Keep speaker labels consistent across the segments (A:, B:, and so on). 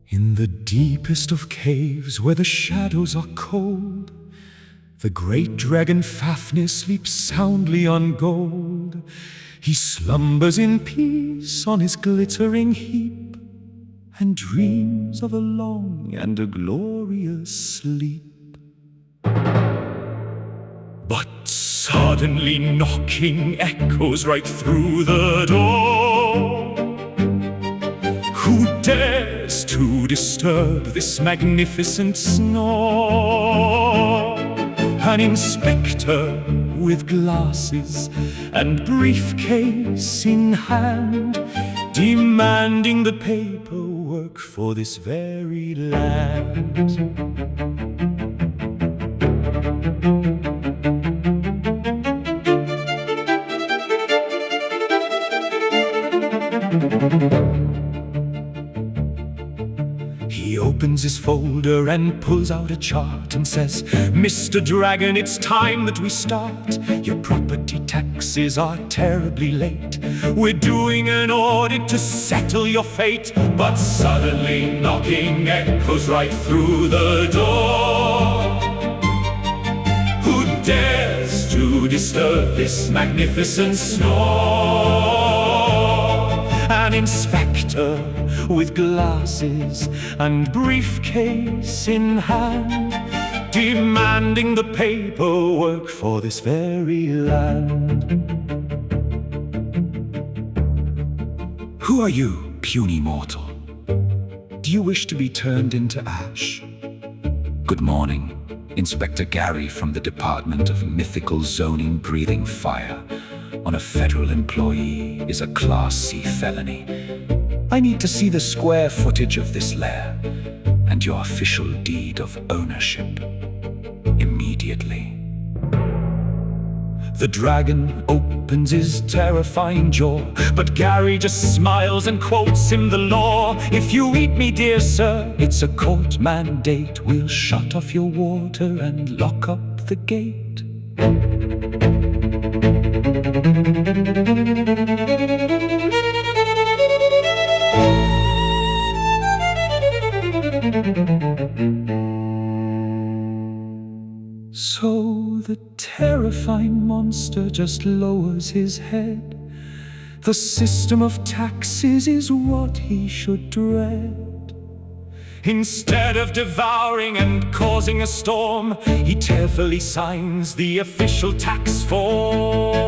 A: In the deepest of caves where the shadows are cold, the great dragon Fafnir sleeps soundly on gold. He slumbers in peace on his glittering heap, and dreams of a long and a glorious sleep. But suddenly knocking echoes right through the door. Who dares to disturb this magnificent snore? An inspector with glasses and briefcase in hand, demanding the paperwork for this very land. He opens his folder and pulls out a chart and says, "Mr. Dragon, it's time that we start. Your property taxes are terribly late. We're doing an audit to settle your fate." But suddenly knocking echoes right through the door. Who dares to disturb this magnificent snore? An inspector with glasses and briefcase in hand, demanding the paperwork for this very land. Who are you, puny mortal? Do you wish to be turned into ash? Good morning, Inspector Gary from the Department of Mythical Zoning. Breathing fire on a federal employee is a Class C felony. I need to see the square footage of this lair and your official deed of ownership immediately. The dragon opens his terrifying jaw, but Gary just smiles and quotes him the law. "If you eat me, dear sir, it's a court mandate. We'll shut off your water and lock up the gate." So the terrifying monster just lowers his head. The system of taxes is what he should dread. Instead of devouring and causing a storm, he tearfully signs the official tax form.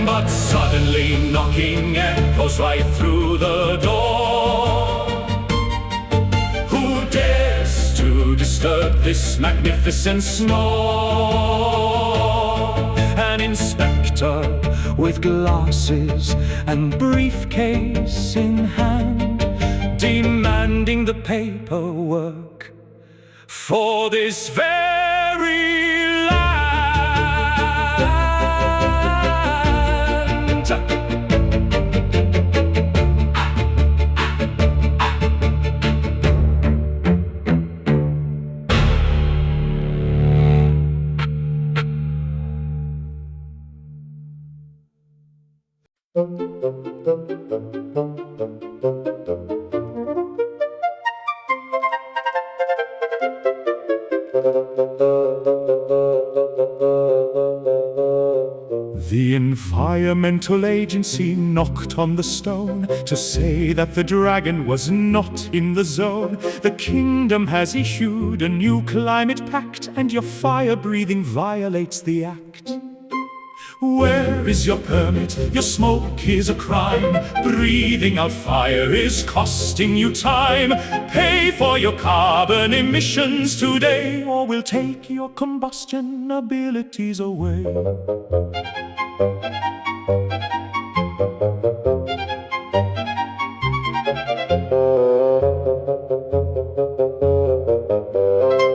A: But suddenly knocking echoes right through the door. Who dares to disturb this magnificent snore? An inspector with glasses and briefcase in hand, demanding the paperwork for this very land. The environmental agency knocked on the stone to say that the dragon was not in the zone. The kingdom has issued a new climate pact, and your fire breathing violates the act. Where is your permit? Your smoke is a crime. Breathing out fire is costing you time. Pay for your carbon emissions today, or we'll take your combustion abilities away.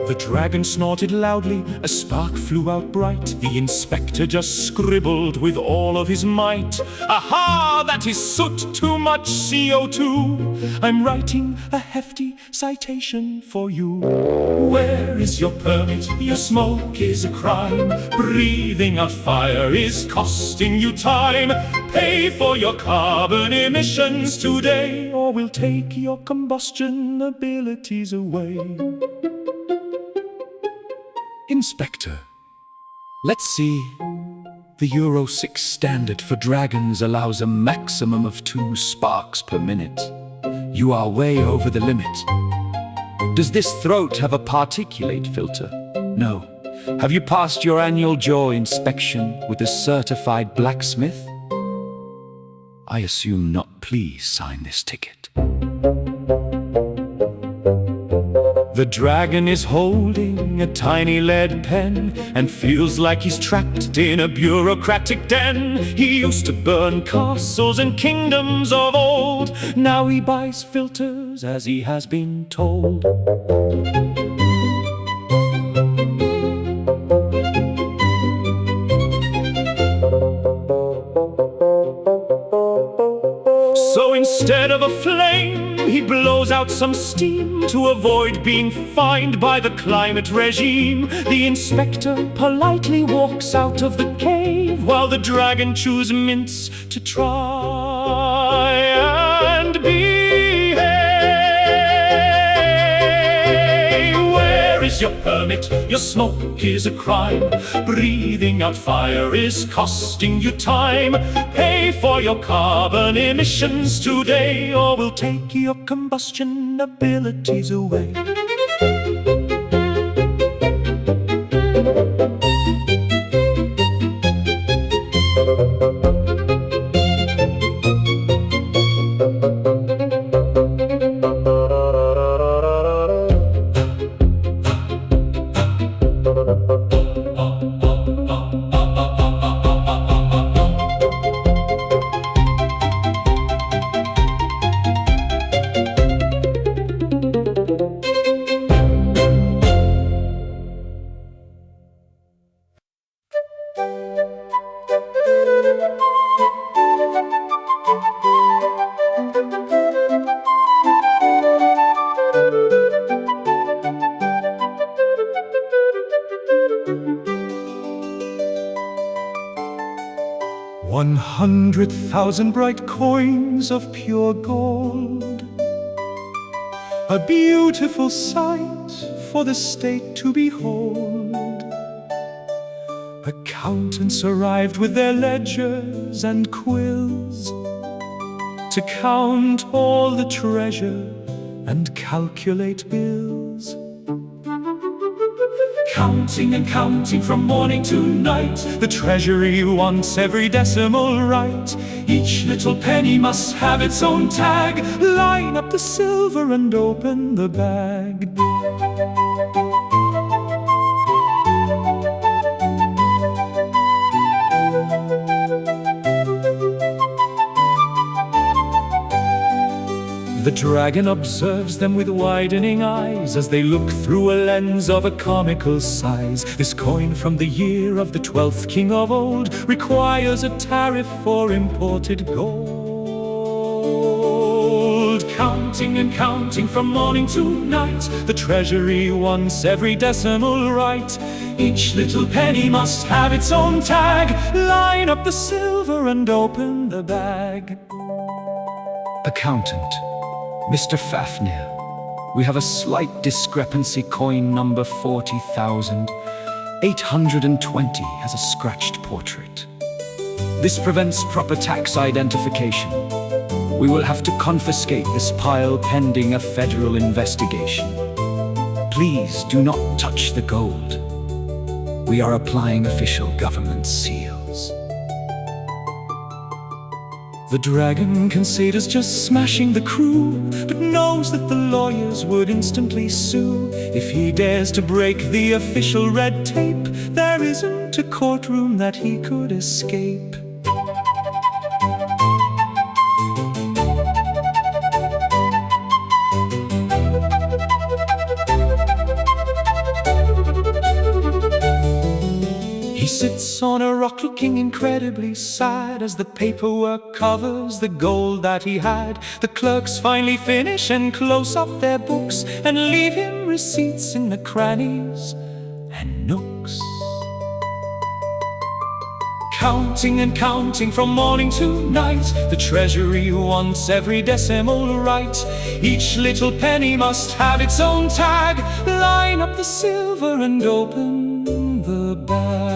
A: The dragon snorted loudly, a spark flew out bright. The inspector just scribbled with all of his might. Aha, that is soot, too much CO2. I'm writing a hefty citation for you. Where is your permit? Your smoke is a crime. Breathing out fire is costing you time. Pay for your carbon emissions today, or we'll take your combustion abilities away. Inspector, let's see. The Euro 6 standard for dragons allows a maximum of 2 sparks per minute. You are way over the limit. Does this throat have a particulate filter? No. Have you passed your annual jaw inspection with a certified blacksmith? I assume not. Please sign this ticket. The dragon is holding a tiny lead pen and feels like he's trapped in a bureaucratic den. He used to burn castles and kingdoms of old. Now he buys filters as he has been told. So instead of a flame, he blows out some steam to avoid being fined by the climate regime. The inspector politely walks out of the cave while the dragon chews mints to try and behave. Where is your permit? Your smoke is a crime. Breathing out fire is costing you time. Pay for your carbon emissions today, or we'll take your combustion abilities away. $100,000 bright coins of pure gold, a beautiful sight for the state to behold. Accountants arrived with their ledgers and quills to count all the treasure and calculate bills. Counting and counting from morning to night, the treasury wants every decimal right. Each little penny must have its own tag. Line up the silver and open the bag. The dragon observes them with widening eyes as they look through a lens of a comical size. This coin from the year of the 12th king of old requires a tariff for imported gold. Counting and counting from morning to night, the treasury wants every decimal right. Each little penny must have its own tag. Line up the silver and open the bag. Accountant: Mr. Fafnir, we have a slight discrepancy. Coin number 40,820 has a scratched portrait. This prevents proper tax identification. We will have to confiscate this pile pending a federal investigation. Please do not touch the gold. We are applying official government seals. The dragon considers just smashing the crew, but knows that the lawyers would instantly sue. If he dares to break the official red tape, there isn't a courtroom that he could escape. sits on a rock looking incredibly sad as the paperwork covers the gold that he had. The clerks finally finish and close up their books and leave him receipts in the crannies and nooks. Counting and counting from morning to night, the treasury wants every decimal right. Each little penny must have its own tag. Line up the silver and open the bag.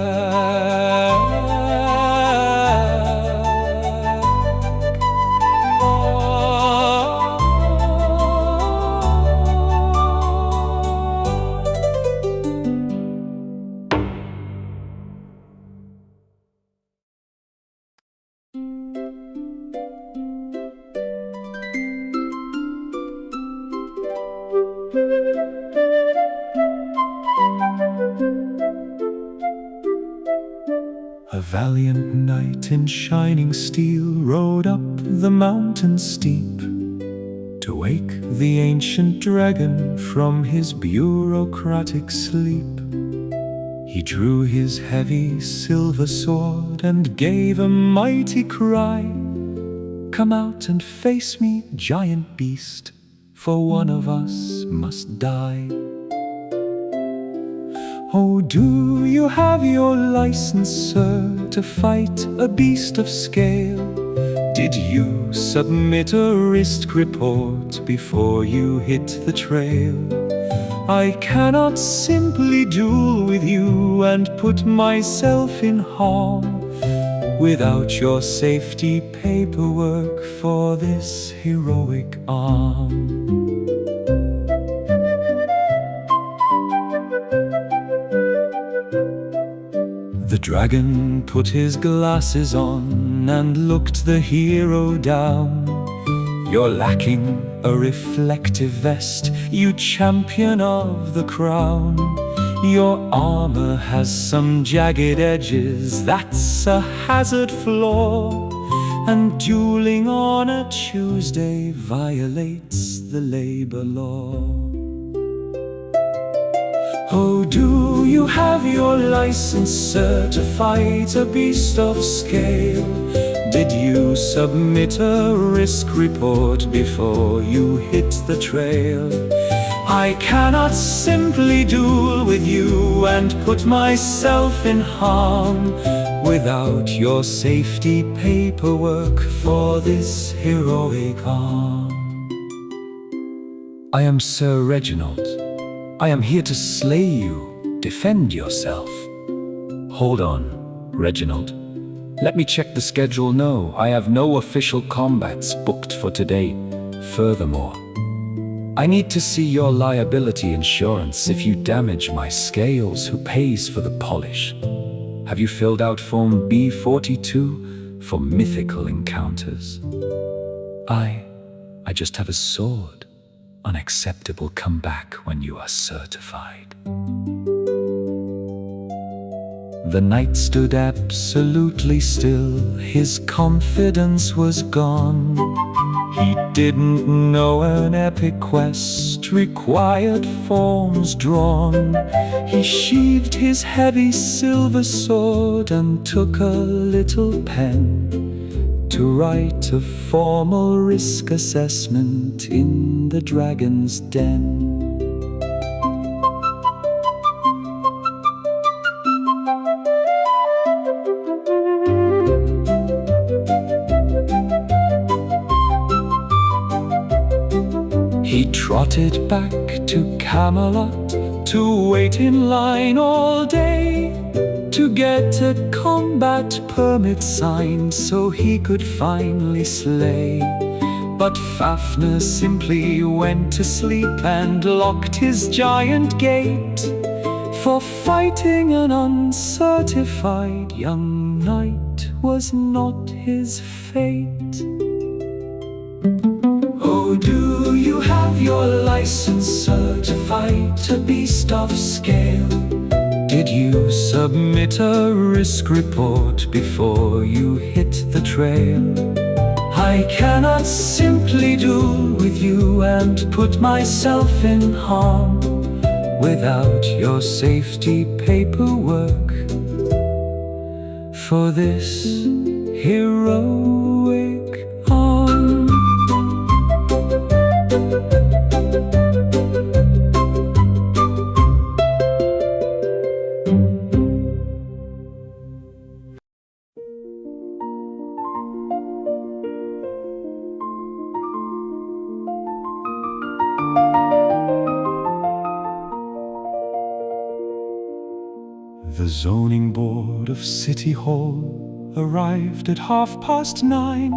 A: A valiant knight in shining steel rode up the mountain steep to wake the ancient dragon from his bureaucratic sleep. He drew his heavy silver sword and gave a mighty cry, "Come out and face me, giant beast, for one of us must die." "Oh, do you have your license, sir, to fight a beast of scale? Did you submit a risk report before you hit the trail? I cannot simply duel with you and put myself in harm without your safety paperwork for this heroic arm." The dragon put his glasses on and looked the hero down. "You're lacking a reflective vest, you champion of the crown. Your armor has some jagged edges, that's a hazard flaw. And dueling on a Tuesday violates the labor law." "Oh, do you have your license, sir, to fight a beast of scale? Did you submit a risk report before you hit the trail? I cannot simply duel with you and put myself in harm without your safety paperwork for this heroic arm."
B: "I am Sir Reginald. I am here to slay you. Defend yourself." "Hold on, Reginald. Let me check the schedule. No, I have no official combats booked for today. Furthermore, I need to see your liability insurance. If you damage my scales, who pays for the polish? Have you filled out Form B42 for mythical encounters?" I just have a sword. Unacceptable. Come back when you are certified." The knight stood absolutely still. His confidence was gone. He didn't know an epic quest required forms drawn. He sheathed his heavy silver sword and took a little pen to write a formal risk assessment in the dragon's den. He trotted back to Camelot to wait in line all day, to get a combat permit signed so he could finally slay. But Fafnir simply went to sleep and locked his giant gate, for fighting an uncertified young knight was not his fate. "Oh, do you have your license, sir, to fight a beast of scale? Did you submit a risk report before you hit the trail? I cannot simply duel with you and put myself in harm without your safety paperwork for this heroic arm.
A: The zoning board of City Hall arrived at 9:30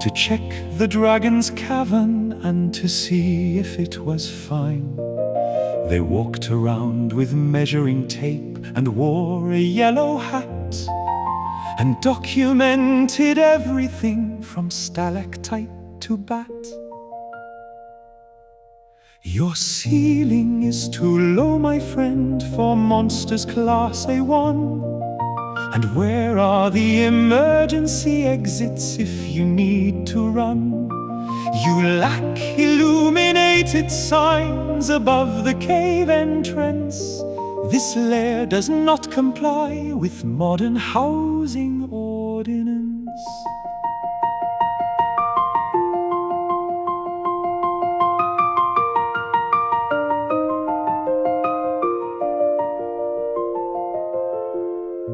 A: to check the dragon's cavern and to see if it was fine. They walked around with measuring tape and wore a yellow hat and documented everything from stalactite to bat. Your ceiling is too low, my friend, for monsters class A1. And where are the emergency exits if you need to run? You lack illuminated signs above the cave entrance. This lair does not comply with modern housing ordinance.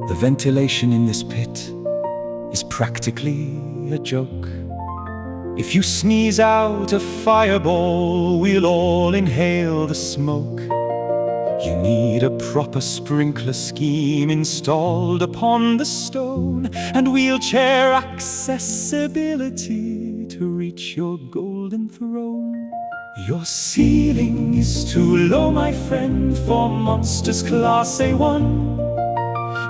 B: The ventilation in this pit is practically a joke.
A: If you sneeze out a fireball, we'll all inhale the smoke. You need a proper sprinkler scheme installed upon the stone, and wheelchair accessibility to reach your golden throne. Your ceiling is too low, my friend, for monsters class A1.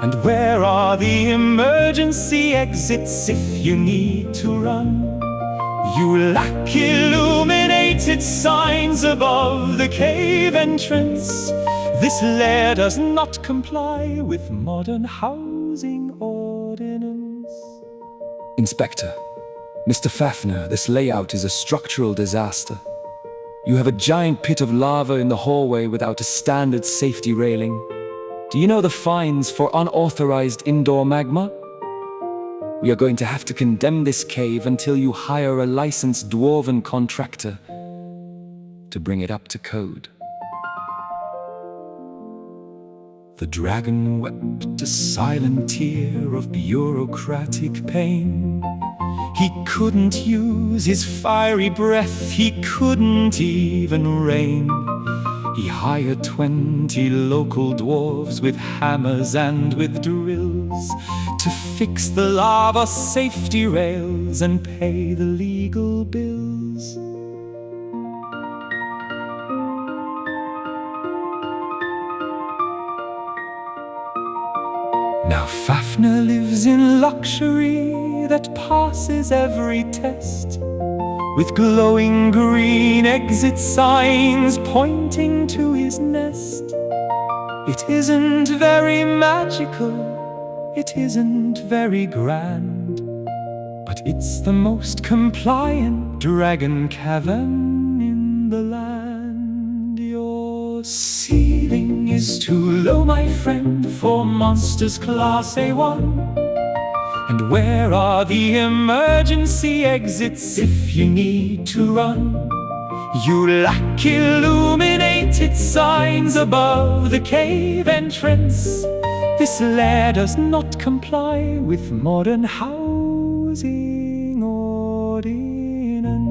A: And where are the emergency exits if you need to run? You lack illuminated signs above the cave entrance. This lair does not comply with modern housing ordinance.
B: Inspector, Mr. FAFNIR, this layout is a structural disaster. You have a giant pit of lava in the hallway without a standard safety railing. Do you know the fines for unauthorized indoor magma? We are going to have to condemn this cave until you hire a licensed dwarven contractor to bring it up to code.
A: The dragon wept a silent tear of bureaucratic pain. He couldn't use his fiery breath, he couldn't even reign. He hired 20 local dwarves with hammers and with drills to fix the lava safety rails and pay the legal bills. Now FAFNIR lives in luxury that passes every test, with glowing green exit signs pointing to his nest. It isn't very magical, it isn't very grand, but it's the most compliant dragon cavern in the land. Your ceiling is too low, my friend, for monsters class A1. And where are the emergency exits if you need to run? You lack illuminated signs above the cave entrance. This lair does not comply with modern housing ordinance.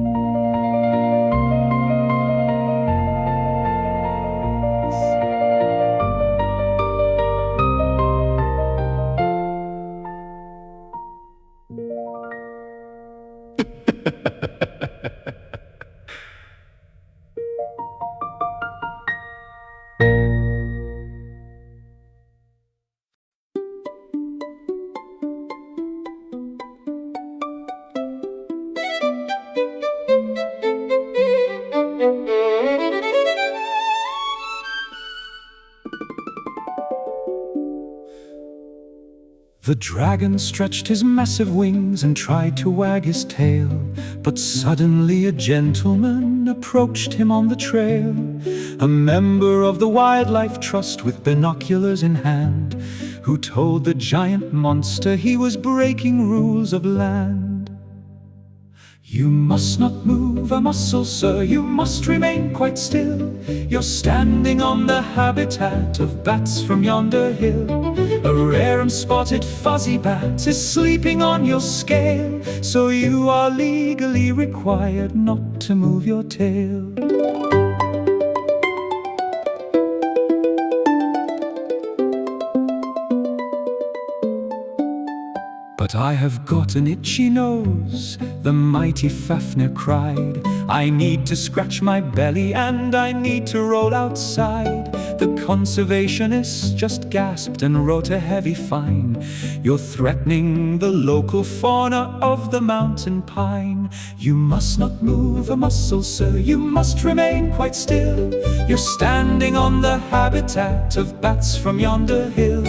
A: The dragon stretched his massive wings and tried to wag his tail, but suddenly a gentleman approached him on the trail, a member of the Wildlife Trust with binoculars in hand,
B: who told the giant monster he was breaking rules of land. You must not move a muscle, sir, you must remain quite still. You're standing on the habitat of bats from yonder hill. A rare and spotted fuzzy bat is sleeping on your scale, so you are legally required not to move your tail. But I have got an itchy nose, the mighty Fafnir cried. I need to scratch my belly and I need to roll outside. The conservationist just gasped and wrote a heavy fine. You're threatening the local fauna of the mountain pine. You must not move a muscle, sir, you must remain quite still. You're standing on the habitat of bats from yonder hill.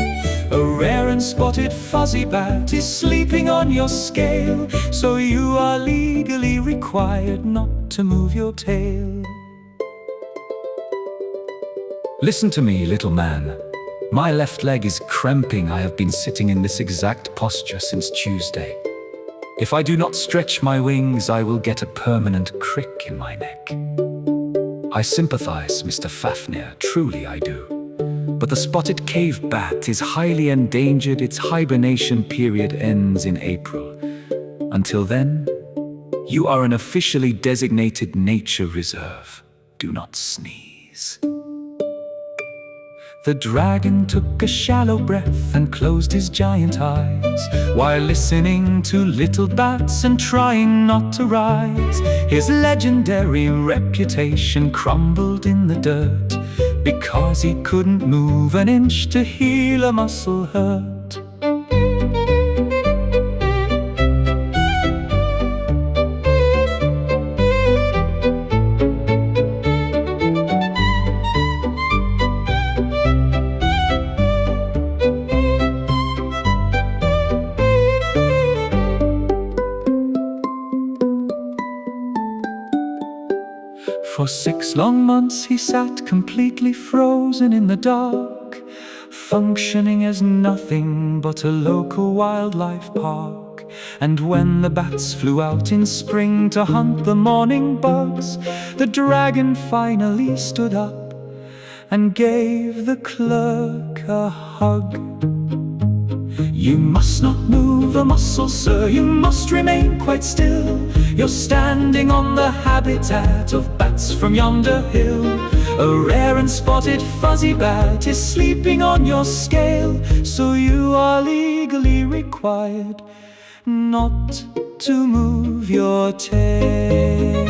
B: A rare and spotted fuzzy bat is sleeping on your scale, so you are legally required not to move your tail. Listen to me, little man. My left leg is cramping. I have been sitting in this exact posture since Tuesday. If I do not stretch my wings, I will get a permanent crick in my neck. I sympathize, Mr. Fafnir, truly I do. But the spotted cave bat is highly endangered. Its hibernation period ends in April. Until then, you are an officially designated nature reserve. Do not sneeze. The dragon took a shallow breath and closed his giant eyes, while listening to little bats and trying not to rise. His legendary reputation crumbled in the dirt, because he couldn't move an inch to heal a muscle hurt. For 6 long months he sat completely frozen in the dark, functioning as nothing but a local wildlife park. And when the bats flew out in spring to hunt the morning bugs, the dragon finally stood up and gave the clerk a hug. You must not move a muscle, sir, you must remain quite still. You're standing on the habitat of bats from yonder hill. A rare and spotted fuzzy bat is sleeping on your scale, so you are legally required not to move your tail.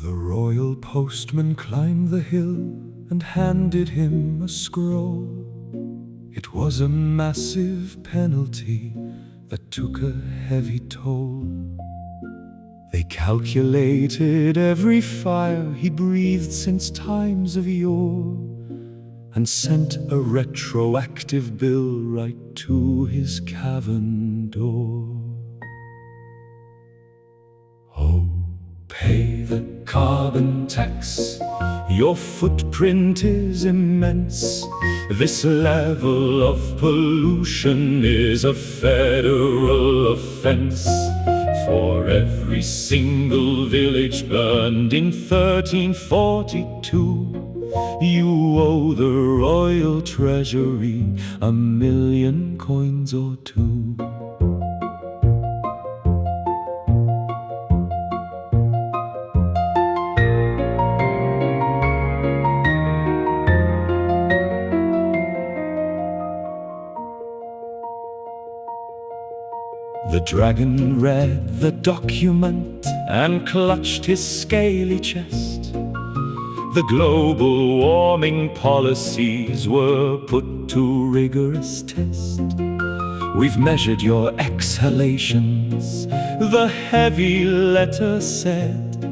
A: The royal postman climbed the hill and handed him a scroll. It was a massive penalty that took a heavy toll. They calculated every fire he breathed since times of yore, and sent a retroactive bill right to his cavern door. Oh, pay the carbon tax, your footprint is immense. This level of pollution is a federal offense. For every single village burned in 1342, you owe the royal treasury 1,000,000 coins or two. The dragon read the document and clutched his scaly chest. The global warming policies were put to rigorous test. We've measured your exhalations, the heavy letter said,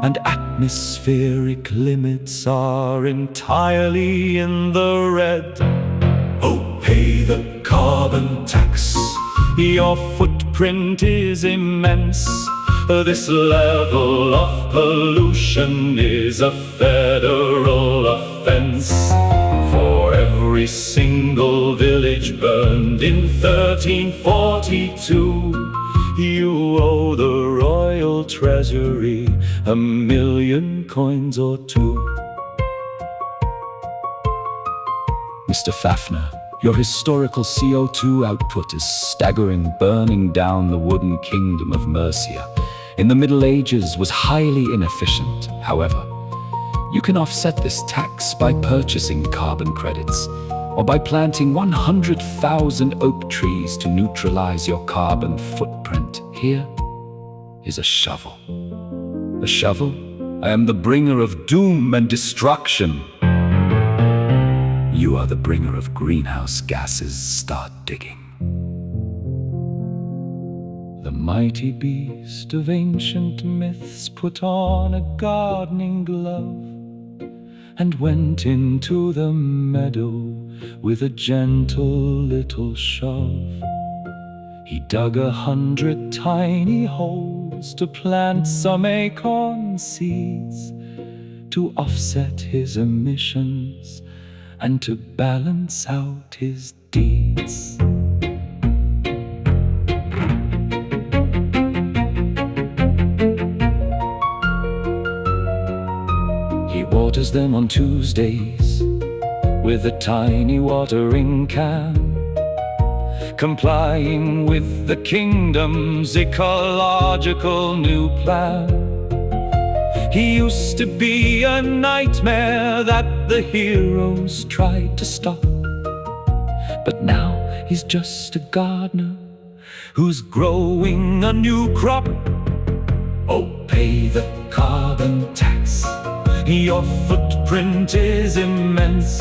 A: and atmospheric limits are entirely in the red. Oh, pay the carbon tax, your footprint is immense. This level of pollution is a federal offense. For every single village burned in 1342, you owe the royal treasury 1,000,000 coins or two. Mr. Fafnir, your historical CO2 output is staggering, burning down the wooden kingdom of Mercia. In the Middle Ages was highly inefficient. However, you can offset this tax by purchasing carbon credits or by planting 100,000 oak trees to neutralize your carbon footprint. Here is a shovel. A shovel? I am the bringer of doom and destruction. You are the bringer of greenhouse gases. Start digging. The mighty beast of ancient myths put on a gardening glove and went into the meadow with a gentle little shove. He dug 100 tiny holes to plant some acorn seeds, to offset his emissions and to balance out his deeds. He waters them on Tuesdays with a tiny watering can, complying with the kingdom's ecological new plan. He used to be a nightmare that the heroes tried to stop, but now he's just a gardener who's growing a new crop. Oh, pay the carbon tax, your footprint is immense.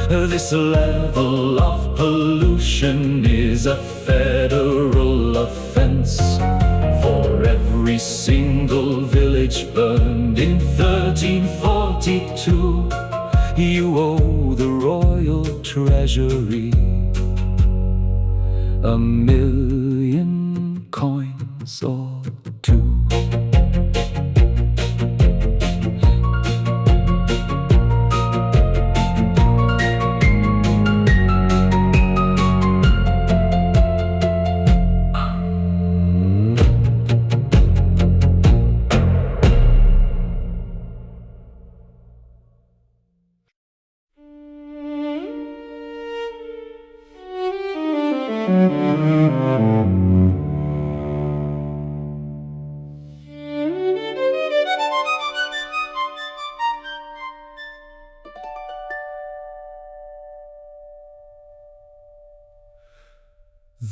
A: This level of pollution is a federal offense. For every single village burned in 1342, you owe the royal treasury 1,000,000 coins or two.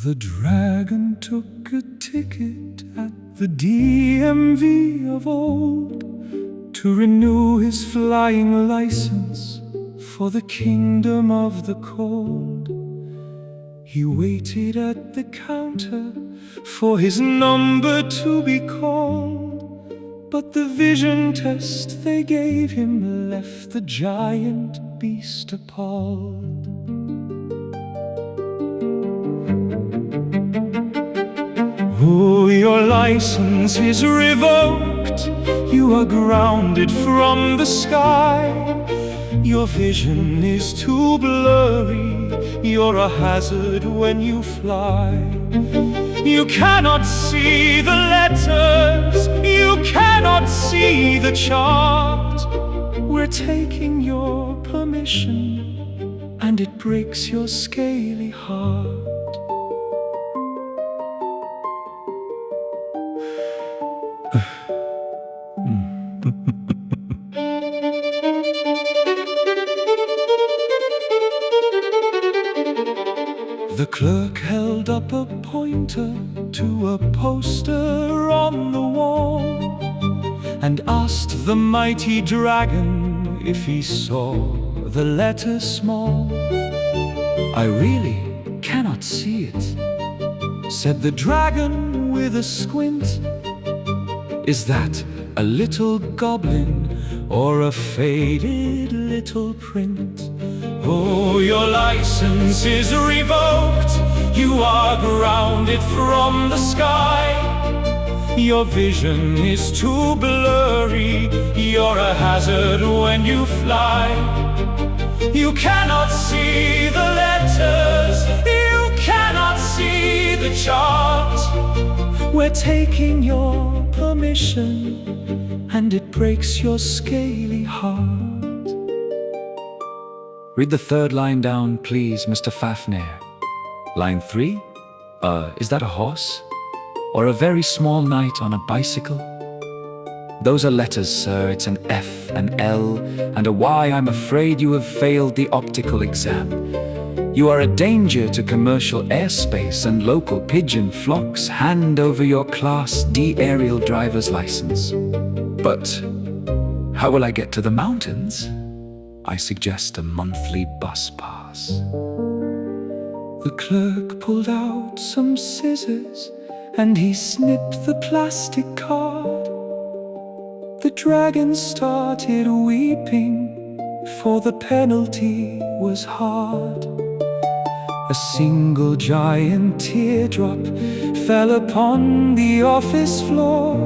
A: The dragon took a ticket at the DMV of old to renew his flying license for the kingdom of the cold. He waited at the counter for his number to be called, but the vision test they gave him left the giant beast appalled. Oh, your license is revoked. You are grounded from the sky. Your vision is too blurry. You're a hazard when you fly. You cannot see the letters. You cannot see the chart. We're taking your permission, and it breaks your scaly heart. The clerk held up a pointer to a poster on the wall
B: and asked the mighty dragon if he saw the letter small. "I really cannot see it," said the dragon with a squint. "Is that a little goblin or a faded little print?" "Oh, your license is revoked. You are grounded from the sky. Your vision is too blurry. You're a hazard when you fly. You cannot see the letters. You cannot see the chart. We're taking your permission, and it breaks your scaly heart." "Read the third line down, please, Mr. Fafnir." "Line 3? Is that a horse? Or a very small knight on a bicycle?" "Those are letters, sir. It's an F, an L, and a Y. I'm afraid you have failed the optical exam. You are a danger to commercial airspace and local pigeon flocks. Hand over your Class D aerial driver's license." "But how will I get to the mountains?" "I suggest a monthly bus pass." The clerk pulled out some scissors and he snipped the plastic card. The dragon started weeping, for the penalty was hard. A single giant teardrop fell upon the office floor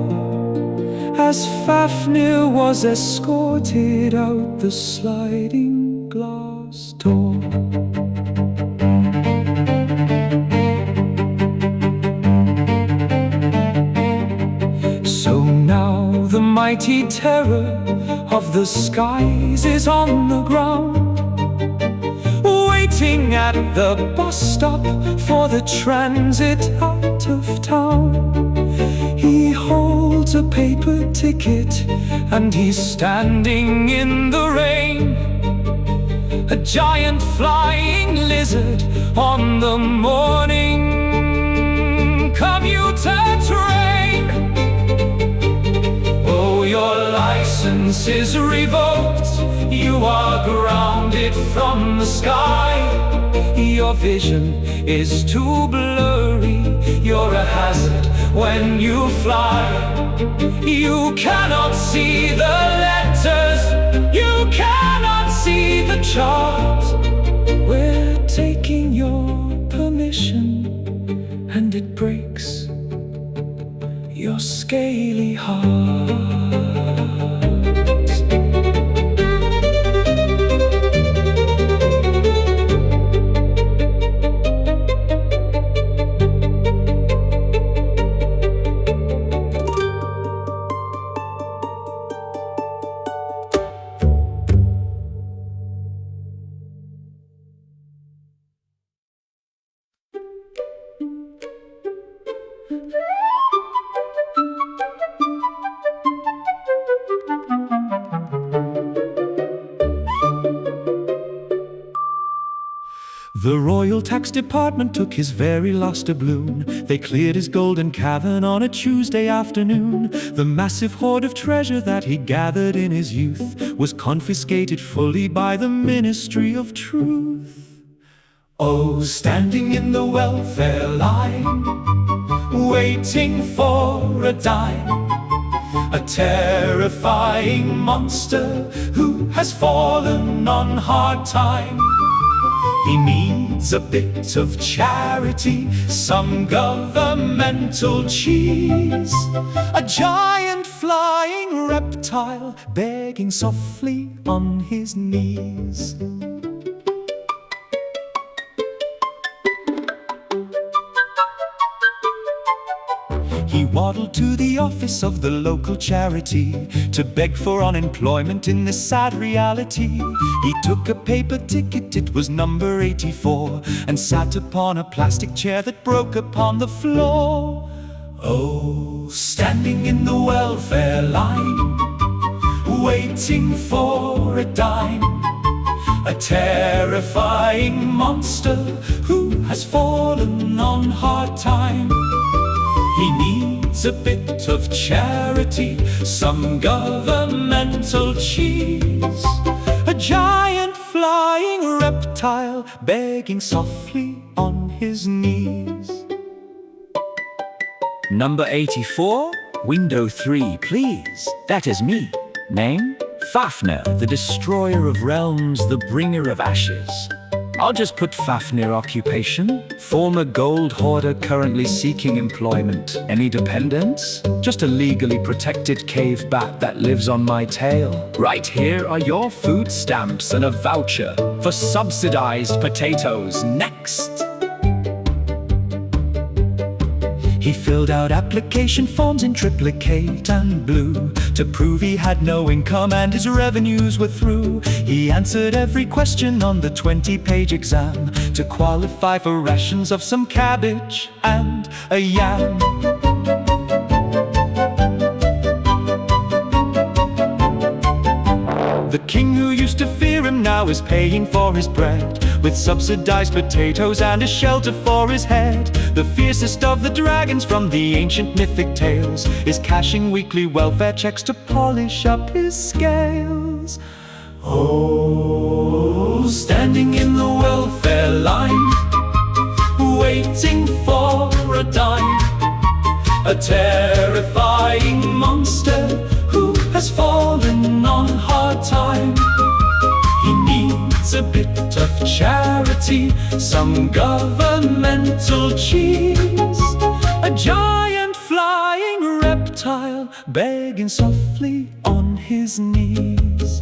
B: as Fafnir was escorted out the sliding glass door. So now the mighty terror of the skies is on the ground, waiting at the bus stop for the transit out of town. He holds a paper ticket and he's standing in the rain, a giant flying lizard on the morning commuter train. "Oh, your license is revoked. You are grounded from the sky. Your vision is too blurry. You're a hazard when you fly. You cannot see the letters. You cannot see the chart. We're taking your permission, and it breaks your scaly heart."
A: The Royal Tax Department took his very last doubloon. They cleared his golden cavern on a Tuesday afternoon. The massive hoard of treasure that he gathered in his youth was confiscated fully by the Ministry of Truth. Oh, standing in the welfare line, waiting for a dime, a terrifying monster who has fallen on hard time. He needs a bit of charity, some governmental cheese, a giant flying reptile begging softly on his knees. He waddled to the office of the local charity to beg for unemployment in this sad reality. He took a paper ticket, it was number 84, and sat upon a plastic chair that broke upon the floor. Oh, standing in the welfare line, waiting for a dime, a terrifying monster who has fallen on hard time. He needs
B: needs a bit of charity, some governmental cheese. A giant flying reptile begging softly on his knees.
C: Number 84, window 3, please. That is me. Name? Fafnir, the destroyer of realms, the bringer of ashes. I'll just put Fafnir. Occupation? Former gold hoarder currently seeking employment. Any dependents? Just a legally protected cave bat that lives on my tail. Right here are your food stamps and a voucher for subsidized potatoes. Next! He filled out application forms in triplicate and blue to prove he had no income and his revenues were through. He answered every question on the 20-page exam to qualify for rations of some cabbage and a yam. The king who used to fear him now is paying for his bread with subsidized potatoes and a shelter for his head. The fiercest of the dragons from the ancient mythic tales is cashing weekly welfare checks to polish up his scales. Oh, standing in the welfare line, waiting for a dime, a terrifying monster who has fallen on hard time. He needs a bit of charity, some governmental cheese. A giant flying reptile begging softly on his knees.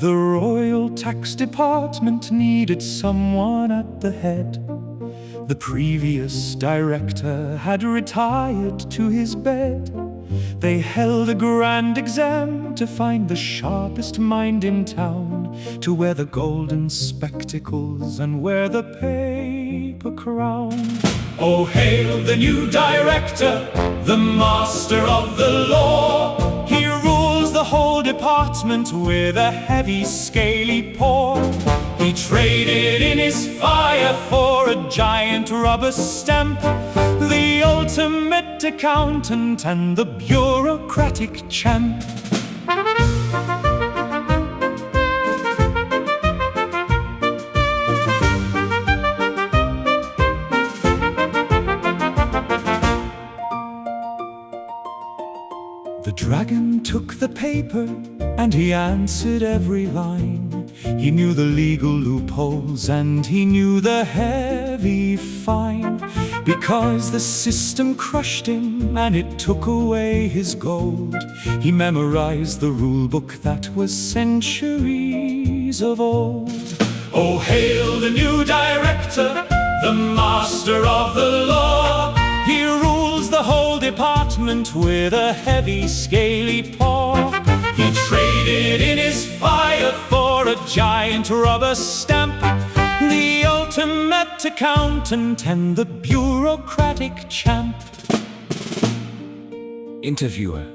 A: The Royal Tax Department needed someone at the head. The previous director had retired to his bed. They held a grand exam to find the sharpest mind in town, to wear the golden spectacles and wear the paper crown.
B: Oh, hail the new director, the master of the law.
A: He rules the whole department with a heavy scaly paw.
B: He traded in his fire
A: For a giant rubber stamp, the ultimate accountant and the bureaucratic champ. The dragon took the paper and he answered every line. He knew the legal loopholes and he knew the heavy fine, because the system crushed him and it took away his gold. He memorized the rule book that was centuries of old.
B: Oh, hail the new director, the master of the law.
A: He rules the whole department with a heavy scaly paw.
B: He traded in his fire
A: For a giant rubber stamp, the ultimate accountant and the bureaucratic champ.
C: Interviewer: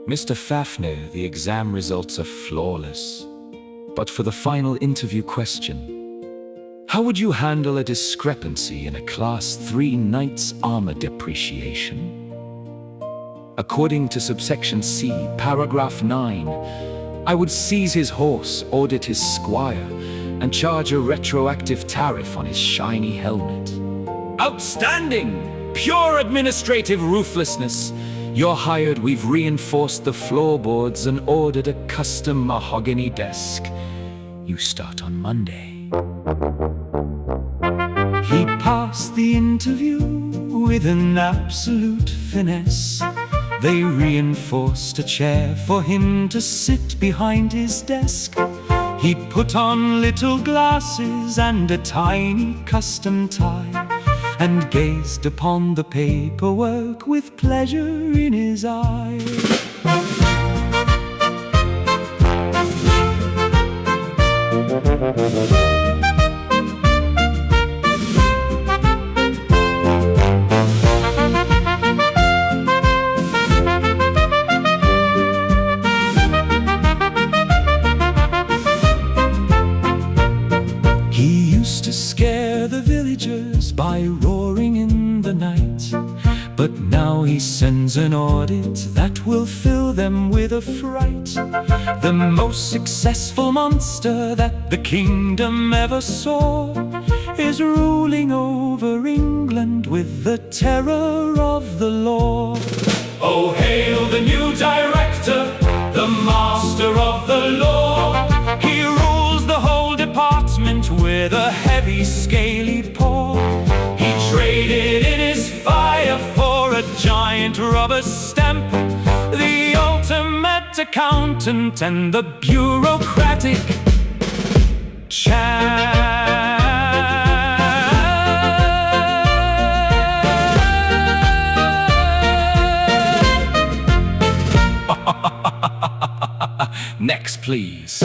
C: Mr. Fafnir, the exam results are flawless. But for the final interview question, how would you handle a discrepancy in a Class 3 Knight's armor depreciation? According to subsection C, paragraph 9, I would seize his horse, audit his squire, and charge a retroactive tariff on his shiny helmet. Outstanding! Pure administrative ruthlessness. You're hired. We've reinforced the floorboards and ordered a custom mahogany desk. You start on Monday.
A: He passed the interview with an absolute finesse. They reinforced a chair for him to sit behind his desk. He put on little glasses and a tiny custom tie.
B: and gazed upon the paperwork with pleasure in his eye. He used to scare the villagers by roaring in the night, but now he sends an audit that will fill them with affright. The most successful monster that the kingdom ever saw is ruling over England with the terror of the law.
A: Oh, hail the new director, the master of the law.
B: He rules the whole department with a heavy scaly paw.
A: He traded in his fire
B: For a giant rubber stamp, the ultimate accountant and the bureaucratic
C: Next, please.